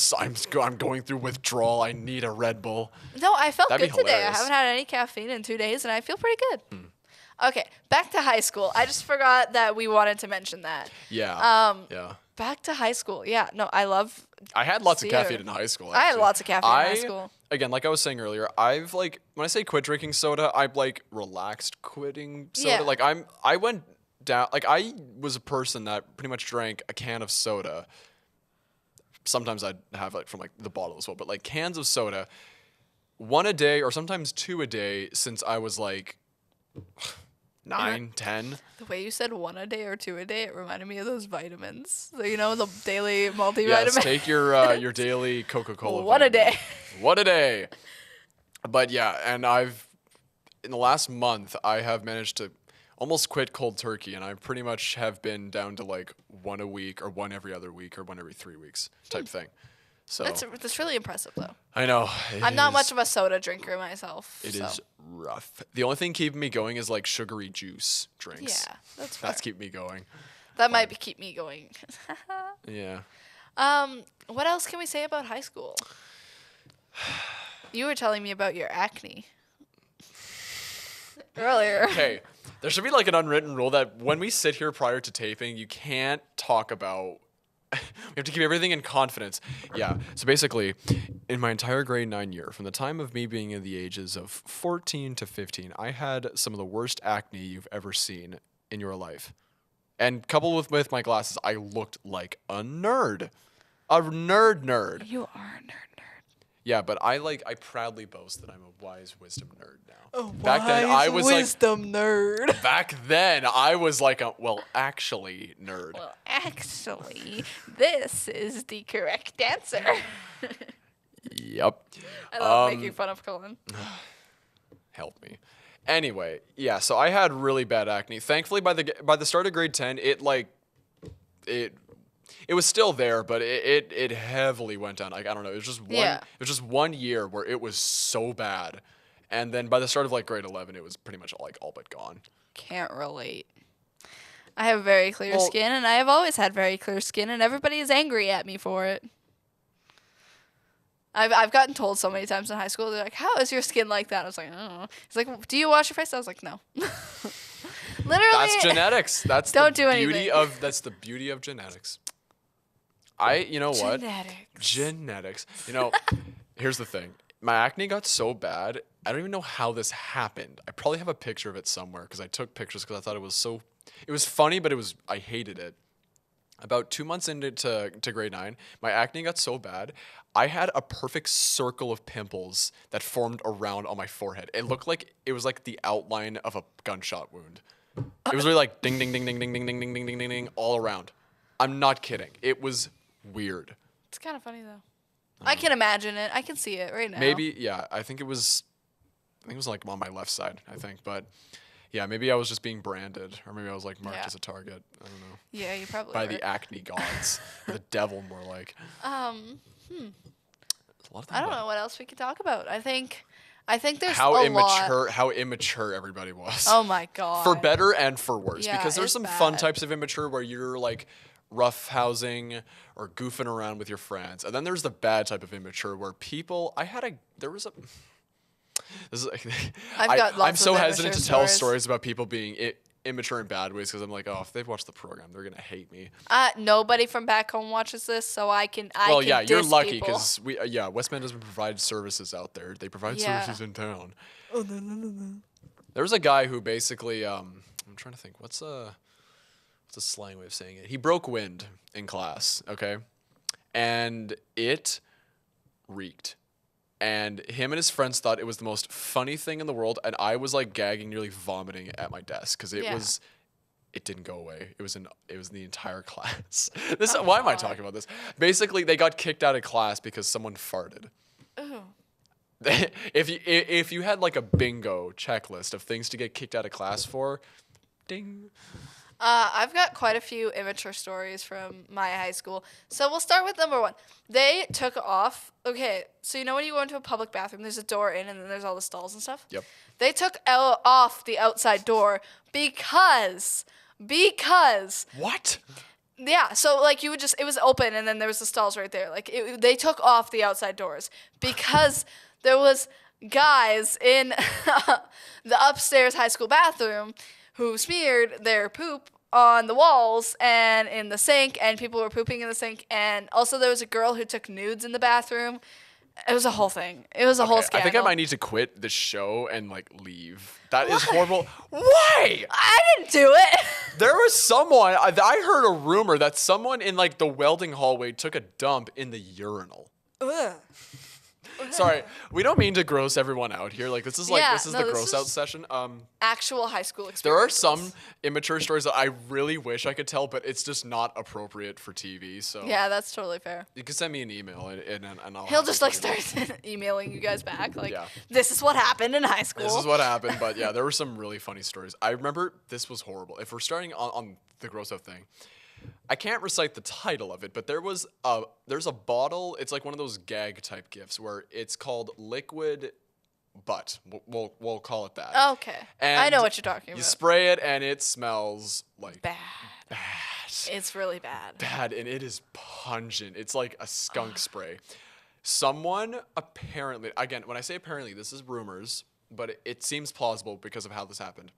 going through withdrawal. I need a Red Bull. No, I felt That'd good be today. I hilarious. haven't had any caffeine in 2 days, and I feel pretty good. Okay, back to high school. I just forgot that we wanted to mention that. Yeah. Yeah. Back to high school. Yeah, no, I I had lots of theater. caffeine in high school. I had actually. lots of caffeine in high school. Again, like I was saying earlier, I've like when I say quit drinking soda, I'm like relaxed quitting soda. Yeah. Like I went down. Like I was a person that pretty much drank a can of soda. Sometimes I'd have like from like the bottle as well, but like cans of soda, 1 a day or sometimes 2 a day since I was like 9, 10. The way you said 1 a day or 2 a day, it reminded me of those vitamins. So, you know, the daily multivitamin. Yes, take your daily Coca-Cola. 1 a vitamin. day. 1 a day. But yeah, and in the last month, I have managed to almost quit cold turkey, and I pretty much have been down to like 1 a week or 1 every other week or 1 every 3 weeks type thing. So That's really impressive, though. I know. I'm not much of a soda drinker myself. It so. is rough. The only thing keeping me going is like sugary juice drinks. Yeah, that's fair. That's keep me going. That might keep me going. Yeah. What else can we say about high school? You were telling me about your acne earlier. Okay, there should be like an unwritten rule that when we sit here prior to taping, you can't talk about. We have to keep everything in confidence. Yeah. So basically, in my entire grade 9 year, from the time of me being in the ages of 14 to 15, I had some of the worst acne you've ever seen in your life. And coupled with my glasses, I looked like a nerd. A nerd. You are a nerd. Yeah, but I proudly boast that I'm a wise wisdom nerd now. A Back then I was wisdom nerd. Back then I was like a actually nerd. Well, actually, this is the correct answer. Yep. I love making fun of Colin. Help me. Anyway, yeah, so I had really bad acne. Thankfully by the start of grade 10, it was still there, but it heavily went down. Like, I don't know, it was just 1 year where it was so bad. And then by the start of like grade 11, it was pretty much like all but gone. Can't relate. I have very clear skin, and I have always had very clear skin, and everybody is angry at me for it. I've gotten told so many times in high school, they're like, how is your skin like that? I was like, I don't know. He's like, do you wash your face? I was like, no. Literally. That's genetics. That's Don't the do beauty anything. that's the beauty of genetics. You know what? Genetics. You know, here's the thing. My acne got so bad, I don't even know how this happened. I probably have a picture of it somewhere because I took pictures because I thought it was funny, but I hated it. About 2 months into grade 9, my acne got so bad, I had a perfect circle of pimples that formed around on my forehead. It looked like it was like the outline of a gunshot wound. It was really like ding, ding, ding, ding, ding, ding, ding, ding, ding, ding, ding, ding, all around. I'm not kidding. It was weird. It's kind of funny, though. I can imagine it. I can see it right now. Maybe, yeah. I think it was like on my left side, I think. But yeah, maybe I was just being branded, or maybe I was like marked as a target. I don't know. Yeah, you probably By were. the acne gods, or the devil, more like. I don't know what else we could talk about. I think there's how a immature lot. how immature everybody was. Oh my god. For better and for worse, Yeah, because there's it's some fun bad. types of immature where you're like roughhousing or goofing around with your friends, and then there's the bad type of immature where people. I'm so of hesitant immature to tell stories. stories about people being immature in bad ways because I'm like, oh, if they've watched the program, they're gonna hate me. Nobody from back home watches this, so I can. Well, can yeah, you're diss lucky people. because Westman doesn't provide services out there. They provide Yeah. services in town. Oh no. There was a guy who basically, I'm trying to think, what's a slang way of saying it? He broke wind in class, okay? And it reeked. And him and his friends thought it was the most funny thing in the world, and I was like gagging, nearly vomiting at my desk because it didn't go away. It was in the entire class. Why am I talking about this? Basically, they got kicked out of class because someone farted. Ooh. If you had like a bingo checklist of things to get kicked out of class for, ding. I've got quite a few immature stories from my high school. So we'll start with number 1. They took off. Okay, so you know when you go into a public bathroom, there's a door in, and then there's all the stalls and stuff. Yep. They took off the outside door because. What? Yeah, so like it was open, and then there was the stalls right there. Like they took off the outside doors because there was guys in the upstairs high school bathroom who smeared their poop on the walls and in the sink, and people were pooping in the sink. And also there was a girl who took nudes in the bathroom. It was a whole thing. It was a whole scandal. I think I might need to quit the show and like leave. That is horrible. Why? I didn't do it. There was someone, I heard a rumor that someone in like the welding hallway took a dump in the urinal. Ugh. Sorry, we don't mean to gross everyone out here. Like this is the gross out is session. Actual high school experience. There are some immature stories that I really wish I could tell, but it's just not appropriate for TV. So Yeah, that's totally fair. you can send me an email and I'll. He'll have just to like tell you. start emailing you guys back. Like, Yeah. this is what happened in high school. This is what happened, but yeah, there were some really funny stories. I remember this was horrible. If we're starting on the gross out thing, I can't recite the title of it, but there's a bottle. It's like one of those gag type gifts where it's called liquid butt. We'll call it that. Okay. And I know what you're talking You about. spray it and it smells like Bad. bad. It's really bad. Bad, and it is pungent. It's like a skunk spray. Someone apparently, again, when I say apparently, this is rumors, but it seems plausible because of how this happened.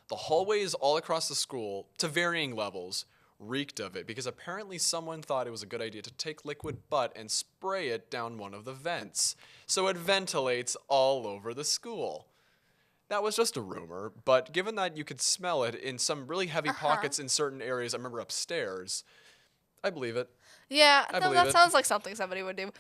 The hallways all across the school, to varying levels, reeked of it because apparently someone thought it was a good idea to take liquid butt and spray it down one of the vents so it ventilates all over the school. That was just a rumor, but given that you could smell it in some really heavy pockets in certain areas, I remember upstairs, I believe it. Yeah, I no, believe that it. sounds like something somebody would do.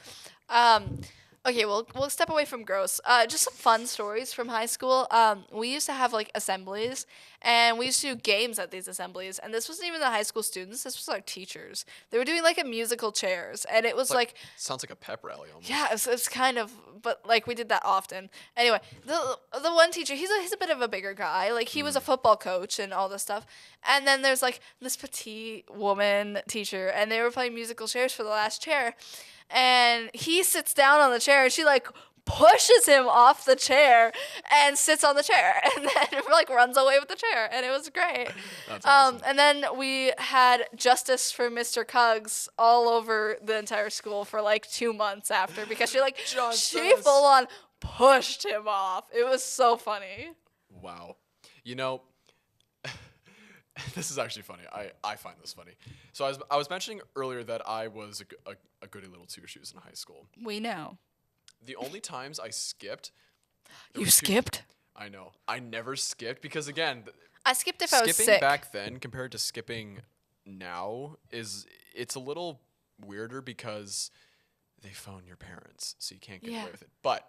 Okay, we'll step away from gross. Just some fun stories from high school. We used to have like assemblies, and we used to do games at these assemblies. And this wasn't even the high school students. This was our teachers. They were doing like a musical chairs, and it was like sounds like a pep rally almost. yeah, it's kind of, but like we did that often. Anyway, the one teacher, he's a bit of a bigger guy. Like he was a football coach and all this stuff. And then there's like this petite woman teacher, and they were playing musical chairs for the last chair. And he sits down on the chair, and she like pushes him off the chair and sits on the chair, and then like runs away with the chair, and it was great. That's awesome. And then we had justice for Mr. Cugs all over the entire school for like 2 months after, because she full on pushed him off. It was so funny. Wow. You know, this is actually funny. I find this funny. So I was mentioning earlier that I was a goody little two-shoes in high school. We know. The only times I skipped. You skipped? I know. I never skipped because, again, I skipped if I was sick. skipping back then compared to skipping now it's a little weirder because they phone your parents, so you can't get away with it. But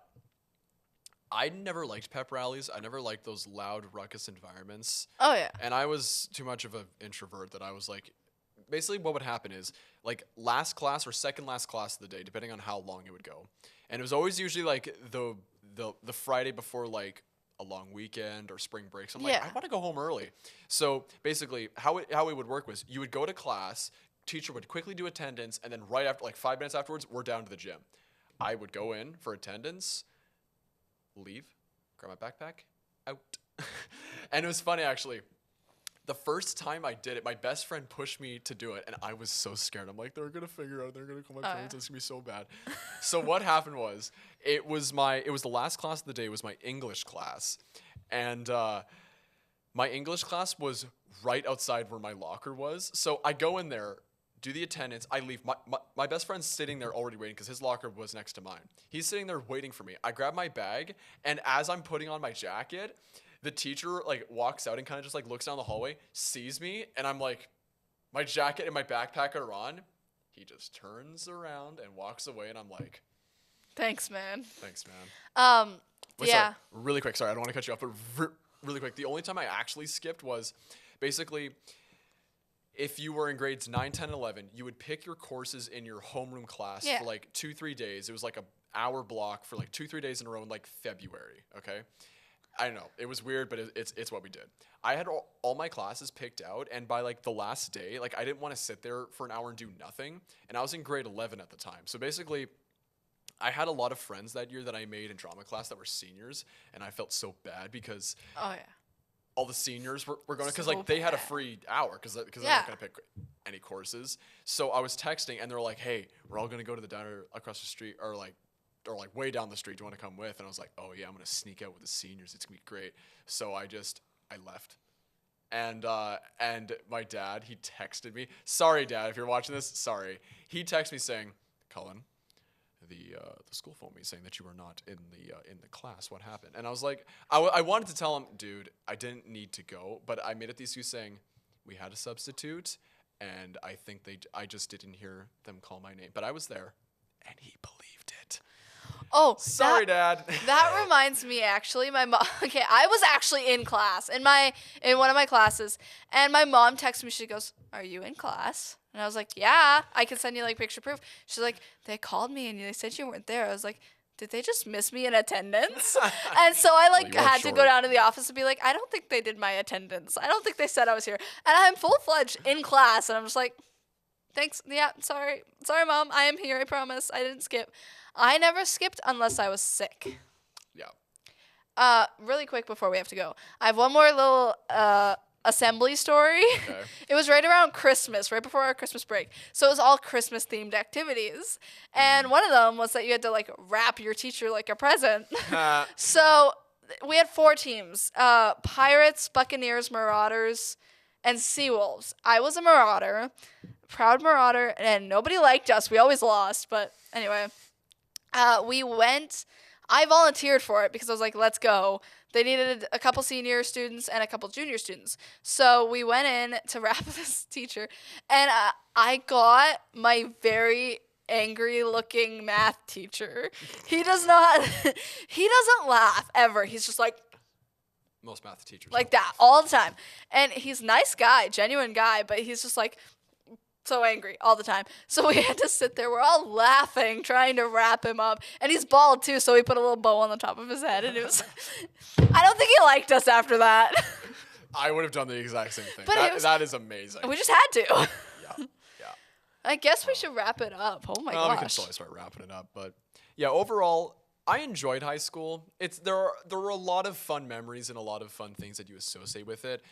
I never liked pep rallies. I never liked those loud, ruckus environments. Oh, yeah. And I was too much of an introvert that I was like, basically what would happen is like last class or second last class of the day, depending on how long it would go. And it was always usually like the Friday before like a long weekend or spring break. So I'm like, I want to go home early. So basically how it would work was you would go to class, teacher would quickly do attendance, and then right after, like 5 minutes afterwards, we're down to the gym. I would go in for attendance, leave, grab my backpack, out. And it was funny, actually. The first time I did it, my best friend pushed me to do it, and I was so scared. I'm like, they're going to figure out, they're going to call my parents, it's going to be so bad. So what happened was, it was the last class of the day, it was my English class. And my English class was right outside where my locker was. So I go in there, do the attendance, I leave. My best friend's sitting there already waiting because his locker was next to mine. He's sitting there waiting for me. I grab my bag, and as I'm putting on my jacket, the teacher like walks out and kind of just like looks down the hallway, sees me, and I'm like, my jacket and my backpack are on. He just turns around and walks away, and I'm like, Thanks, man. Thanks, man. Wait, yeah. Sorry, really quick. Sorry, I don't want to cut you off, but really quick. The only time I actually skipped was basically if you were in grades 9, 10, 11, you would pick your courses in your homeroom class for like 2-3 days. It was like a hour block for like 2-3 days in a row in like February. Okay. I don't know. It was weird, but it's what we did. I had all my classes picked out, and by like the last day, like I didn't want to sit there for an hour and do nothing. And I was in grade 11 at the time. So basically, I had a lot of friends that year that I made in drama class that were seniors, and I felt so bad because all the seniors were going to, because like they had a free hour because they're not going to pick any courses. So I was texting, and they're like, "Hey, we're all going to go to the diner across the street, or like way down the street. Do you want to come with?" And I was like, "Oh yeah, I'm going to sneak out with the seniors. It's going to be great." So I left. And my dad, he texted me. Sorry, Dad, if you're watching this, sorry. He texted me saying, "Cullen, the school phoned me saying that you were not in the class. What happened?" And I was like, I wanted to tell him, "Dude, I didn't need to go," but I made it the excuse saying, "We had a substitute, and I think I just didn't hear them call my name, but I was there," and he believed it. Oh, sorry, Dad. That reminds me, actually, my mom. Okay, I was actually in class in one of my classes, and my mom texted me. She goes, "Are you in class?" And I was like, "Yeah, I can send you like picture proof." She's like, "They called me and they said you weren't there." I was like, "Did they just miss me in attendance?" And so I had to go down to the office and be like, "I don't think they did my attendance. I don't think they said I was here." And I'm full-fledged in class, and I'm just like, "Thanks. Yeah, sorry, Mom. I am here. I promise. I didn't skip." I never skipped unless I was sick. Yeah. Really quick before we have to go, I have one more little assembly story. Okay. It was right around Christmas, right before our Christmas break. So it was all Christmas themed activities. And one of them was that you had to like wrap your teacher like a present. So we had 4 teams, Pirates, Buccaneers, Marauders, and Seawolves. I was a Marauder, proud Marauder, and nobody liked us. We always lost, but anyway. We went I volunteered for it because I was like, let's go. They needed a couple senior students and a couple junior students. So we went in to rap this teacher, and I got my very angry looking math teacher. He doesn't laugh ever. He's just like, most math teachers like that all the time. And he's a nice guy, genuine guy, but he's just like so angry all the time. So we had to sit there. We're all laughing, trying to wrap him up. And he's bald too, so we put a little bow on the top of his head. And it was, I don't think he liked us after that. I would have done the exact same thing. But That is amazing. We just had to. Yeah. I guess we should wrap it up. Oh my gosh. We can slowly start wrapping it up. But yeah, overall, I enjoyed high school. There were a lot of fun memories and a lot of fun things that you associate with it.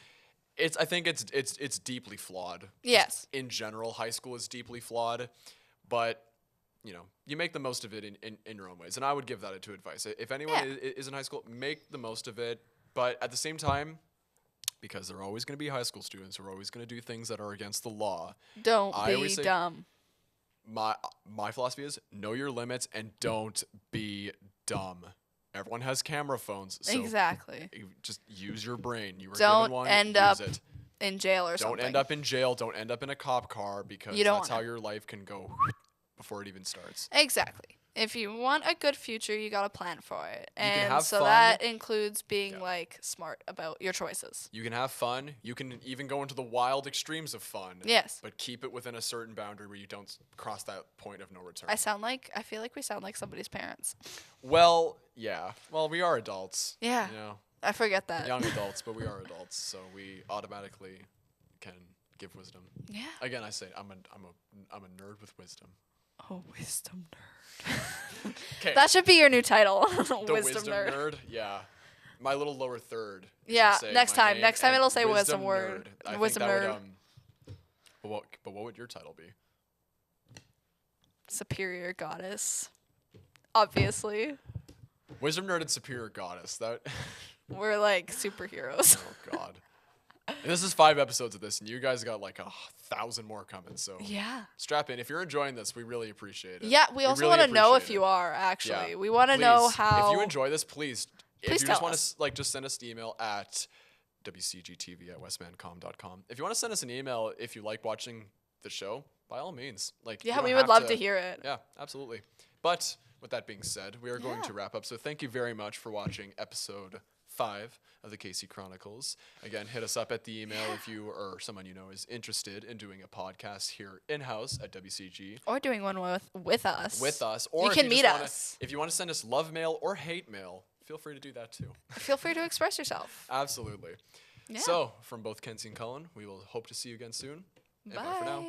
I think it's deeply flawed. Yes. Just in general, high school is deeply flawed, but you make the most of it in your own ways. And I would give that to advice. If anyone is in high school, make the most of it. But at the same time, because there are always going to be high school students who are always going to do things that are against the law. Don't be dumb. My philosophy is know your limits and don't be dumb. Everyone has camera phones, so exactly. Just use your brain. You were don't given one. End up in jail or something. Don't end up in jail. Don't end up in a cop car because that's how your life can go before it even starts. Exactly. If you want a good future, you got to plan for it. And you can have fun. That includes being like smart about your choices. You can have fun. You can even go into the wild extremes of fun. Yes. But keep it within a certain boundary where you don't cross that point of no return. I feel like we sound like somebody's parents. Well, yeah. Well, we are adults. Yeah. I forget that. Young adults, but we are adults, so we automatically can give wisdom. Yeah. Again, I say I'm a nerd with wisdom. Oh, wisdom nerd. Okay. That should be your new title. The wisdom nerd. Yeah. My little lower third. Yeah. Next time it'll say wisdom word. Wisdom nerd. But what would your title be? Superior goddess. Obviously. Wisdom nerd and superior goddess. That. We're like superheroes. Oh God. And this is 5 episodes of this, and you guys got like 1,000 more coming. So yeah, strap in. If you're enjoying this, we really appreciate it. Yeah, we also really want to know if you are actually. Yeah. We want to know how. If you enjoy this, please. If you just want to just send us an email at WCGTV@westmancom.com. If you want to send us an email, if you like watching the show, by all means. Yeah, we would love to hear it. Yeah, absolutely. But with that being said, we are going to wrap up. So thank you very much for watching episode 5 of the KC Chronicles. Again, hit us up at the email if you or someone you know is interested in doing a podcast here in-house at WCG. Or doing one with us. With us. Or you can meet us. If you want to send us love mail or hate mail, feel free to do that too. Feel free to express yourself. Absolutely. Yeah. So, from both Kenzie and Cullen, we will hope to see you again soon. Bye. And bye for now.